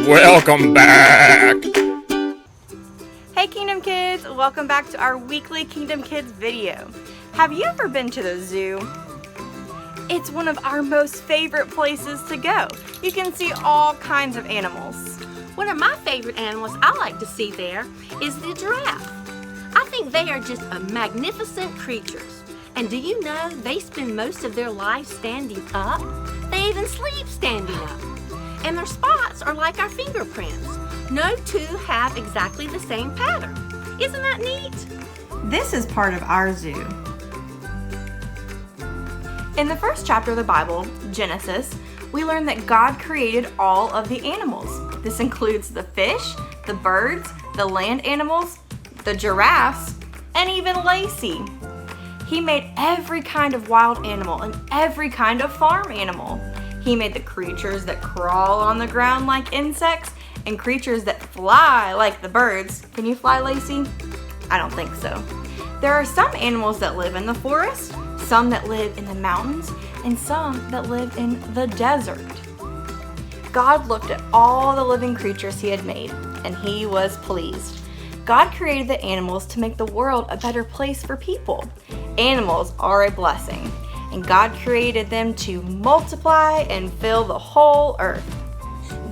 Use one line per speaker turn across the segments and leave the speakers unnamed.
Welcome back!
Hey Kingdom Kids, welcome back to our weekly Kingdom Kids video. Have you ever been to the zoo? It's one of our most favorite places to go. You can see all kinds of animals.
One of my favorite animals I like to see there is the giraffe. I think they are just magnificent creatures. And do you know they spend most of their life standing up? They even sleep standing up. And their spots are like our fingerprints. No two have exactly the same pattern. Isn't that neat?
This is part of our zoo. In the first chapter of the Bible, Genesis, we learn that God created all of the animals. This includes the fish, the birds, the land animals, the giraffes, and even Lacey. He made every kind of wild animal and every kind of farm animal. He made the creatures that crawl on the ground like insects and creatures that fly like the birds. Can you fly, Lacey? I don't think so. There are some animals that live in the forest, some that live in the mountains, and some that live in the desert. God looked at all the living creatures He had made, and He was pleased. God created the animals to make the world a better place for people. Animals are a blessing, and God created them to multiply and fill the whole earth.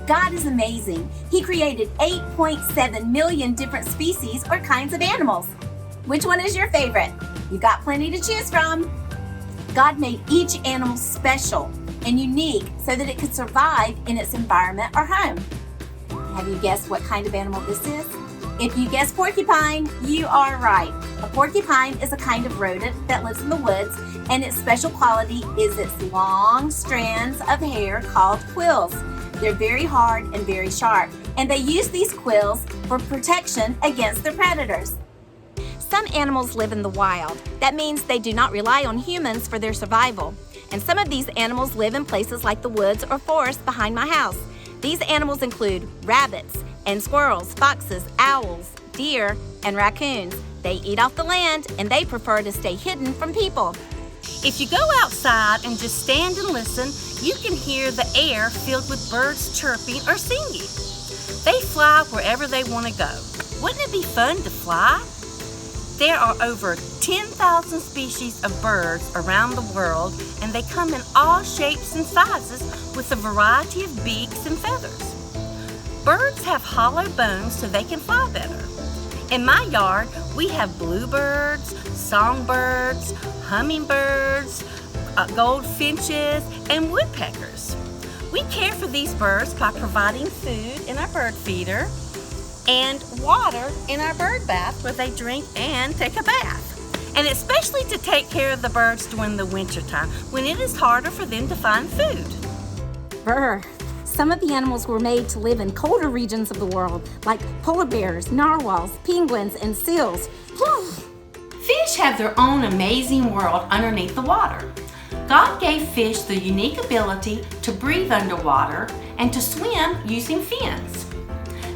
God is amazing. He created 8.7 million different species or kinds of animals. Which one is your favorite? You've got plenty to choose from. God made each animal special and unique so that it could survive in its environment or home. Have you guessed what kind of animal this is? If you guessed porcupine, you are right. A porcupine is a kind of rodent that lives in the woods, and its special quality is its long strands of hair called quills. They're very hard and very sharp, and they use these quills for protection against their predators.
Some animals live in the wild. That means they do not rely on humans for their survival. And some of these animals live in places like the woods or forest behind my house. These animals include rabbits and squirrels, foxes, owls, deer, and raccoons. They eat off the land, and they prefer to stay hidden from people.
If you go outside and just stand and listen, you can hear the air filled with birds chirping or singing. They fly wherever they want to go. Wouldn't it be fun to fly? There are over 10,000 species of birds around the world, and they come in all shapes and sizes with a variety of beaks and feathers. Birds have hollow bones so they can fly better. In my yard, we have bluebirds, songbirds, hummingbirds, goldfinches, and woodpeckers. We care for these birds by providing food in our bird feeder and water in our bird bath where they drink and take a bath. And especially to take care of the birds during the winter time when it is harder for them to find food.
Brr. Some of the animals were made to live in colder regions of the world, like polar bears, narwhals, penguins, and seals.
Fish have their own amazing world underneath the water. God gave fish the unique ability to breathe underwater and to swim using fins.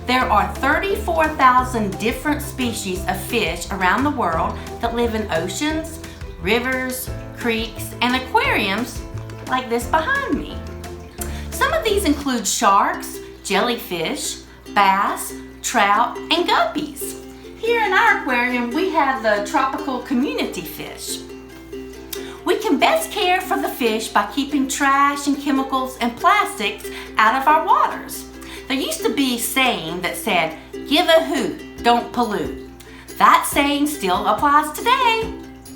There are 34,000 different species of fish around the world that live in oceans, rivers, creeks, and aquariums like this behind me. Some of these include sharks, jellyfish, bass, trout, and guppies. Here in our aquarium, we have the tropical community fish. We can best care for the fish by keeping trash and chemicals and plastics out of our waters. There used to be a saying that said, "Give a hoot, don't pollute." That saying still applies today.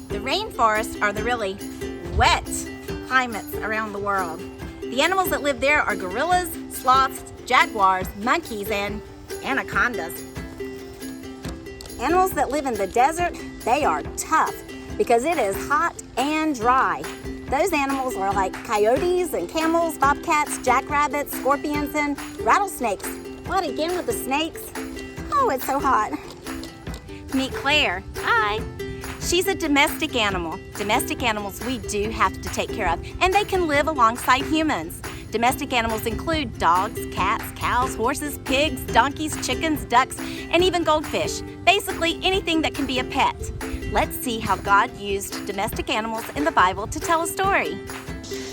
The rainforests are the really wet climates around the world. The animals that live there are gorillas, sloths, jaguars, monkeys, and anacondas. Animals that live in the desert, they are tough because it is hot and dry. Those animals are like coyotes and camels, bobcats, jackrabbits, scorpions, and rattlesnakes. What, again with the snakes? Oh, it's so hot. Meet Claire. Hi. She's a domestic animal. Domestic animals we do have to take care of, and they can live alongside humans. Domestic animals include dogs, cats, cows, horses, pigs, donkeys, chickens, ducks, and even goldfish. Basically, anything that can be a pet. Let's see how God used domestic animals in the Bible to tell a story.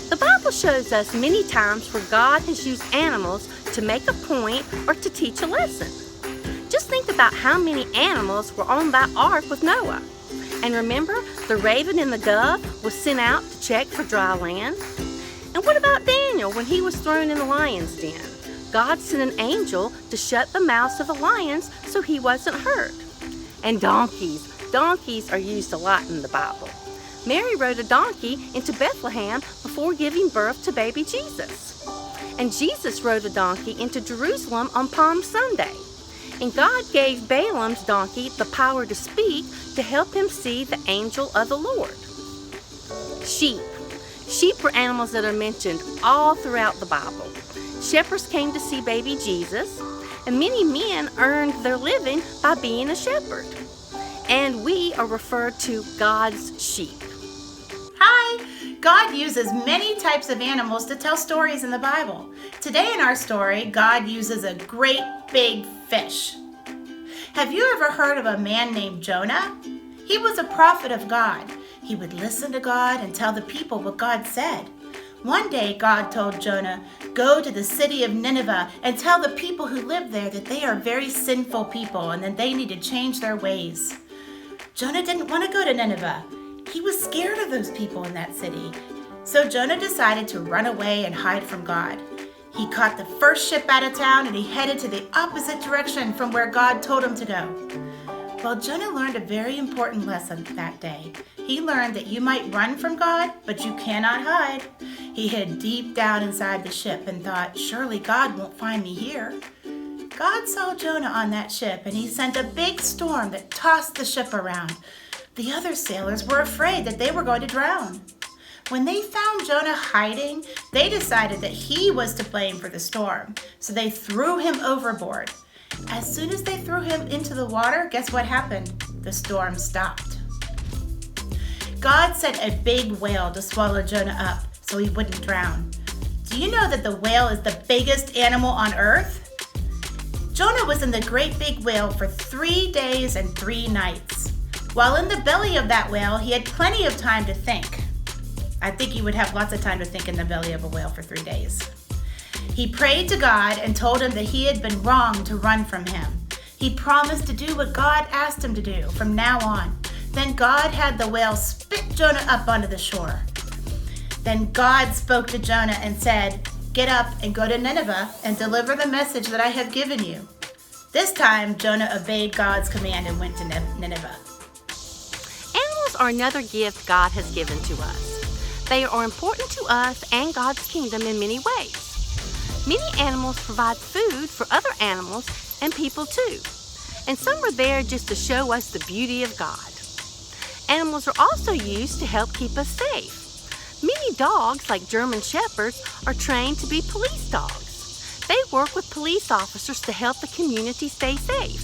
The Bible shows us many times where God has used animals to make a point or to teach a lesson. Just think about how many animals were on that ark with Noah. And remember, the raven and the dove was sent out to check for dry land. And what about Daniel when he was thrown in the lion's den? God sent an angel to shut the mouths of the lions so he wasn't hurt. And donkeys. Donkeys are used a lot in the Bible. Mary rode a donkey into Bethlehem before giving birth to baby Jesus. And Jesus rode a donkey into Jerusalem on Palm Sunday. And God gave Balaam's donkey the power to speak to help him see the angel of the Lord. Sheep. Sheep were animals that are mentioned all throughout the Bible. Shepherds came to see baby Jesus, and many men earned their living by being a shepherd. And we are referred to God's sheep.
Hi! God uses many types of animals to tell stories in the Bible. Today in our story, God uses a great big fish. Have you ever heard of a man named Jonah? He was a prophet of God. He would listen to God and tell the people what God said. One day, God told Jonah, "Go to the city of Nineveh and tell the people who live there that they are very sinful people and that they need to change their ways." Jonah didn't want to go to Nineveh. He was scared of those people in that city. So Jonah decided to run away and hide from God. He caught the first ship out of town and he headed to the opposite direction from where God told him to go. Well, Jonah learned a very important lesson that day. He learned that you might run from God, but you cannot hide. He hid deep down inside the ship and thought, surely God won't find me here. God saw Jonah on that ship and he sent a big storm that tossed the ship around. The other sailors were afraid that they were going to drown. When they found Jonah hiding, they decided that he was to blame for the storm, so they threw him overboard. As soon as they threw him into the water, guess what happened? The storm stopped. God sent a big whale to swallow Jonah up so he wouldn't drown. Do you know that the whale is the biggest animal on earth? Jonah was in the great big whale for 3 days and 3 nights. While in the belly of that whale, he had plenty of time to think. I think he would have lots of time to think in the belly of a whale for 3 days. He prayed to God and told him that he had been wrong to run from him. He promised to do what God asked him to do from now on. Then God had the whale spit Jonah up onto the shore. Then God spoke to Jonah and said, "Get up and go to Nineveh and deliver the message that I have given you." This time, Jonah obeyed God's command and went to Nineveh.
Animals are another gift God has given to us. They are important to us and God's kingdom in many ways. Many animals provide food for other animals and people too. And some are there just to show us the beauty of God. Animals are also used to help keep us safe. Many dogs, like German Shepherds, are trained to be police dogs. They work with police officers to help the community stay safe.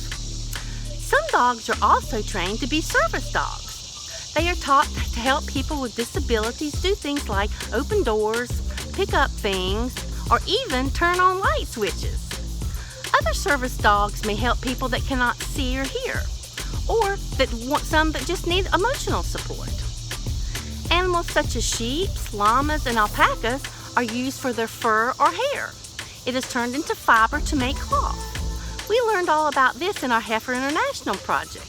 Some dogs are also trained to be service dogs. They are taught to help people with disabilities do things like open doors, pick up things, or even turn on light switches. Other service dogs may help people that cannot see or hear, or some that just need emotional support. Animals such as sheep, llamas, and alpacas are used for their fur or hair. It is turned into fiber to make cloth. We learned all about this in our Heifer International project.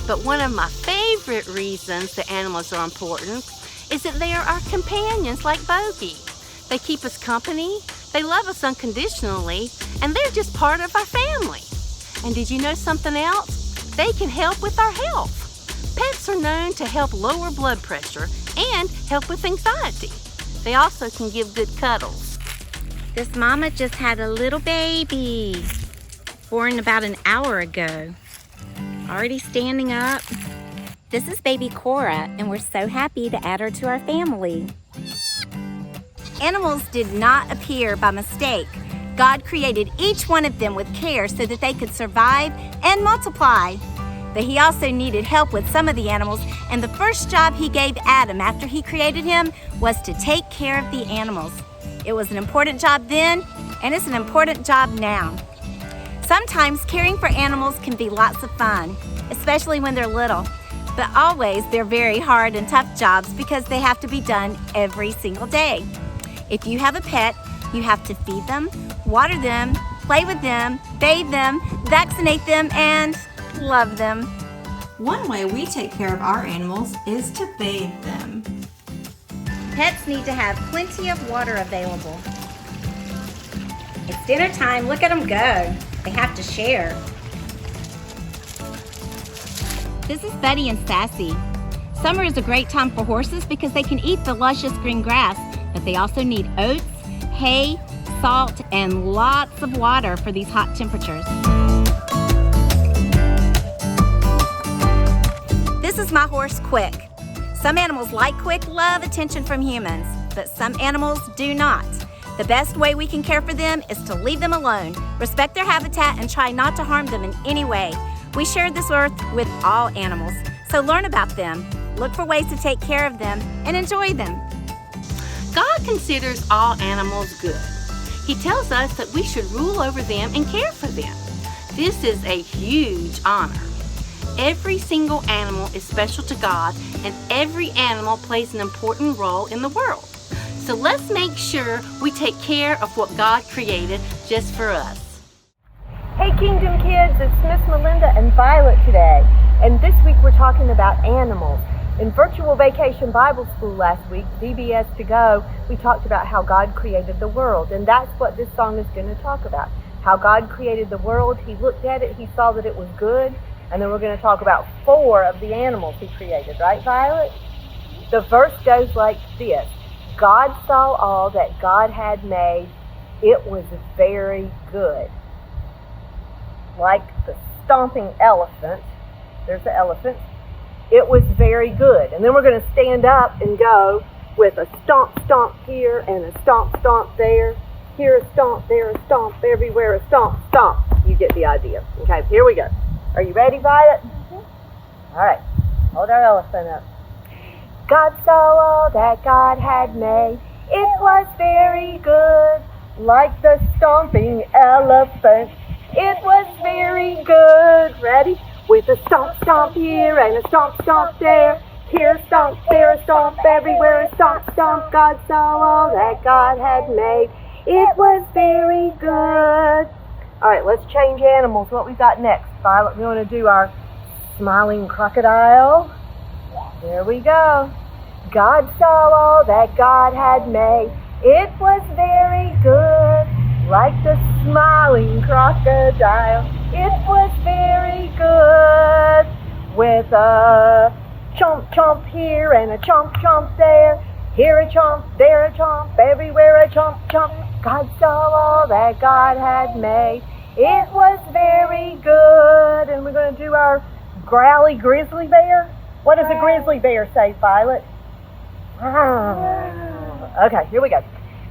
But one of my favorite reasons that animals are important is that they are our companions like Bogey. They keep us company, they love us unconditionally, and they're just part of our family. And did you know something else? They can help with our health. Pets are known to help lower blood pressure and help with anxiety. They also can give good cuddles.
This mama just had a little baby, born about an hour ago. Already standing up. This is baby Cora, and we're so happy to add her to our family.
Animals did not appear by mistake. God created each one of them with care so that they could survive and multiply. But he also needed help with some of the animals, and the first job he gave Adam after he created him was to take care of the animals. It was an important job then, and it's an important job now. Sometimes caring for animals can be lots of fun, especially when they're little. But always they're very hard and tough jobs because they have to be done every single day. If you have a pet, you have to feed them, water them, play with them, bathe them, vaccinate them, and love them.
One way we take care of our animals is to bathe them.
Pets need to have plenty of water available. It's dinner time. Look at them go. They have to share. This is Buddy and Sassy. Summer is a great time for horses because they can eat the luscious green grass, but they also need oats, hay, salt, and lots of water for these hot temperatures. This is my horse, Quick. Some animals like Quick love attention from humans, but some animals do not. The best way we can care for them is to leave them alone, respect their habitat, and try not to harm them in any way. We share this earth with all animals, so learn about them, look for ways to take care of them, and enjoy them.
God considers all animals good. He tells us that we should rule over them and care for them. This is a huge honor. Every single animal is special to God, and every animal plays an important role in the world. So let's make sure we take care of what God created just for us.
Hey Kingdom Kids, it's Miss Melinda and Violet today, and this week we're talking about animals. In Virtual Vacation Bible School last week, VBS to Go, we talked about how God created the world, and that's what this song is going to talk about. How God created the world, He looked at it, He saw that it was good, and then we're going to talk about 4 of the animals He created, right Violet? The verse goes like this: God saw all that God had made, it was very good. Like the stomping elephant, there's the elephant, it was very good. And then we're going to stand up and go with a stomp, stomp here and a stomp, stomp there. Here a stomp, there a stomp, everywhere a stomp, stomp. You get the idea. Okay, here we go. Are you ready, Violet? All right, hold our elephant up. God saw all that God had made, it was very good. Like the stomping elephant, it was very good. Ready? With a stomp, stomp here and a stomp, stomp there. Here a stomp, there a stomp, everywhere a stomp, stomp. God saw all that God had made. It was very good. All right, let's change animals. What we got next, Violet? We want to do our smiling crocodile. There we go. God saw all that God had made. It was very good. Like the smiling crocodile, it was very good. With a chomp chomp here and a chomp chomp there. Here a chomp, there a chomp, everywhere a chomp chomp. God saw all that God had made. It was very good. And we're going to do our growly grizzly bear. What does a grizzly bear say, Violet? Okay, here we go.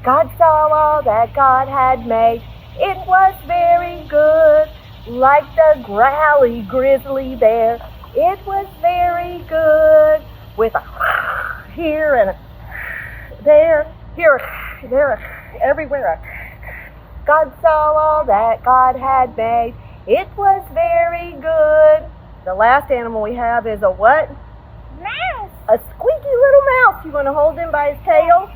God saw all that God had made. It was very good. Like the growly grizzly bear, it was very good. With a here and a there, here, there, everywhere. God saw all that God had made. It was very good. The last animal we have is a what?
Mouse.
A squeaky little mouse. You want to hold him by his tail?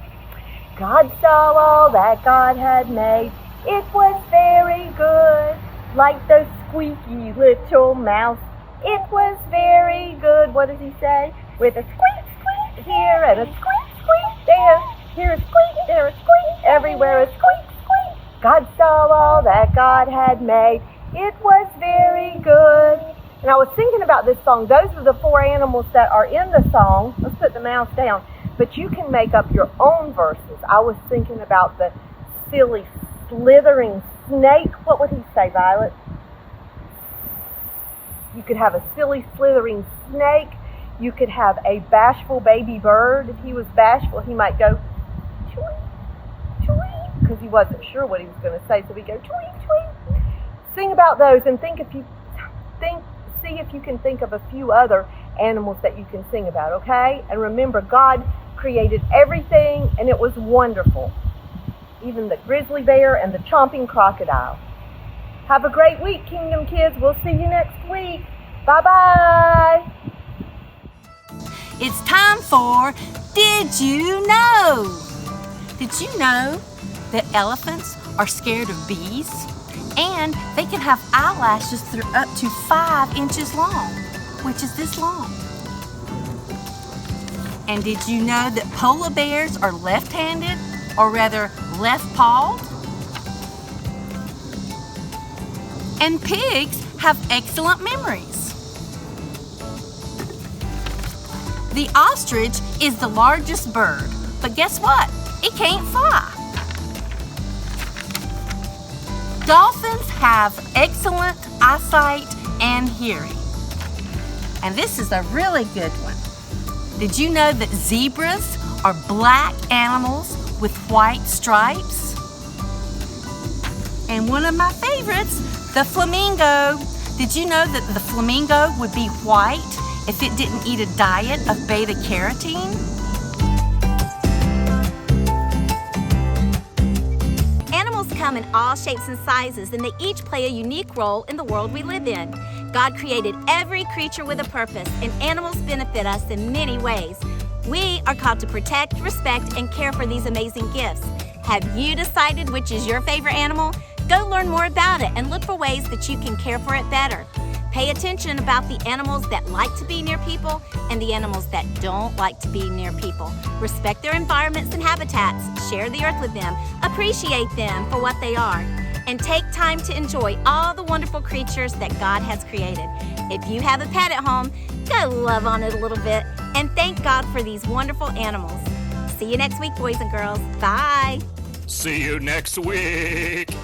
God saw all that God had made. It was very good. Like the squeaky little mouse, it was very good. What does he say? With a squeak, squeak here and a squeak, squeak there. Here a squeak, there a squeak, everywhere a squeak, squeak. God saw all that God had made. It was very good. And I was thinking about this song. Those are the 4 animals that are in the song. Let's put the mouse down. But you can make up your own verses. I was thinking about the silly, slithering snake. What would he say, Violet? You could have a silly, slithering snake. You could have a bashful baby bird. If he was bashful, he might go, tweet, tweet, because he wasn't sure what he was going to say. So he'd go, tweet, tweet. Sing about those and see if you can think of a few other animals that you can sing about, okay? And remember, God created everything, and it was wonderful. Even the grizzly bear and the chomping crocodile. Have a great week, Kingdom Kids. We'll see you next week. Bye-bye.
It's time for Did You Know? Did you know that elephants are scared of bees? And they can have eyelashes that are up to 5 inches long, which is this long. And did you know that polar bears are left-handed, or rather left-pawed? And pigs have excellent memories. The ostrich is the largest bird, but guess what? It can't fly. Dolphins have excellent eyesight and hearing. And this is a really good one. Did you know that zebras are black animals with white stripes? And one of my favorites, the flamingo. Did you know that the flamingo would be white if it didn't eat a diet of beta carotene?
Animals come in all shapes and sizes, and they each play a unique role in the world we live in. God created every creature with a purpose, and animals benefit us in many ways. We are called to protect, respect, and care for these amazing gifts. Have you decided which is your favorite animal? Go learn more about it and look for ways that you can care for it better. Pay attention about the animals that like to be near people and the animals that don't like to be near people. Respect their environments and habitats. Share the earth with them. Appreciate them for what they are. And take time to enjoy all the wonderful creatures that God has created. If you have a pet at home, go love on it a little bit and thank God for these wonderful animals. See you next week, boys and girls. Bye.
See you next week.